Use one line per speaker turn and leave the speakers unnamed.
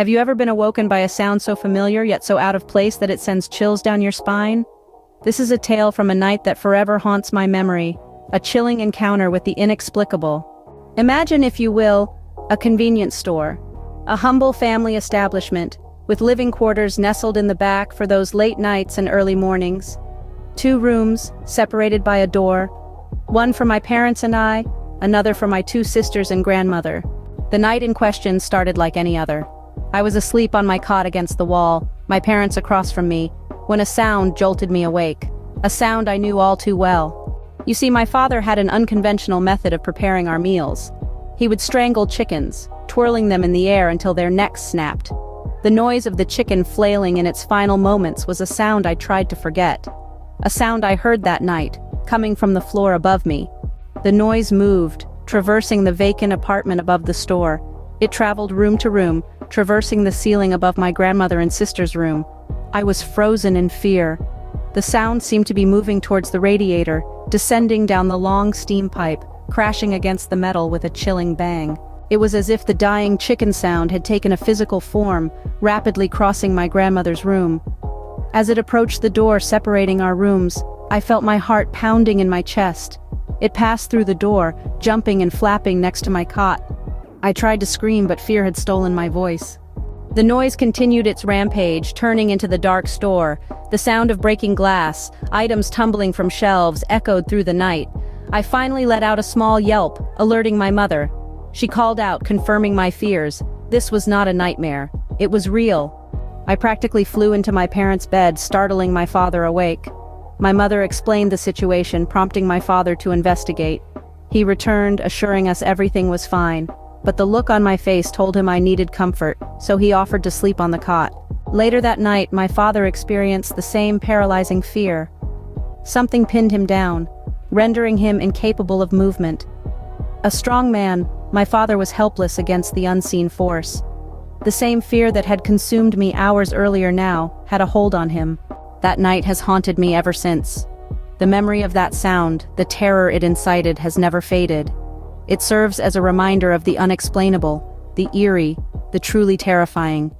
Have you ever been awoken by a sound so familiar yet so out of place that it sends chills down your spine? This is a tale from a night that forever haunts my memory, a chilling encounter with the inexplicable. Imagine, if you will, a convenience store, a humble family establishment, with living quarters nestled in the back for those late nights and early mornings. 2 rooms, separated by a door, one for my parents and I, another for my 2 sisters and grandmother. The night in question started like any other. I was asleep on my cot against the wall, my parents across from me, when a sound jolted me awake. A sound I knew all too well. You see, my father had an unconventional method of preparing our meals. He would strangle chickens, twirling them in the air until their necks snapped. The noise of the chicken flailing in its final moments was a sound I tried to forget. A sound I heard that night, coming from the floor above me. The noise moved, traversing the vacant apartment above the store. It traveled room to room, traversing the ceiling above my grandmother and sister's room. I was frozen in fear. The sound seemed to be moving towards the radiator, descending down the long steam pipe, crashing against the metal with a chilling bang. It was as if the dying chicken sound had taken a physical form, rapidly crossing my grandmother's room. As it approached the door separating our rooms, I felt my heart pounding in my chest. It passed through the door, jumping and flapping next to my cot. I tried to scream, but fear had stolen my voice. The noise continued its rampage, turning into the dark store. The sound of breaking glass, items tumbling from shelves, echoed through the night. I finally let out a small yelp, alerting my mother. She called out, confirming my fears. This was not a nightmare. It was real. I practically flew into my parents' bed, startling my father awake. My mother explained the situation, prompting my father to investigate. He returned, assuring us everything was fine. But the look on my face told him I needed comfort, so he offered to sleep on the cot. Later that night, my father experienced the same paralyzing fear. Something pinned him down, rendering him incapable of movement. A strong man, my father was helpless against the unseen force. The same fear that had consumed me hours earlier now had a hold on him. That night has haunted me ever since. The memory of that sound, the terror it incited, has never faded. It serves as a reminder of the unexplainable, the eerie, the truly terrifying.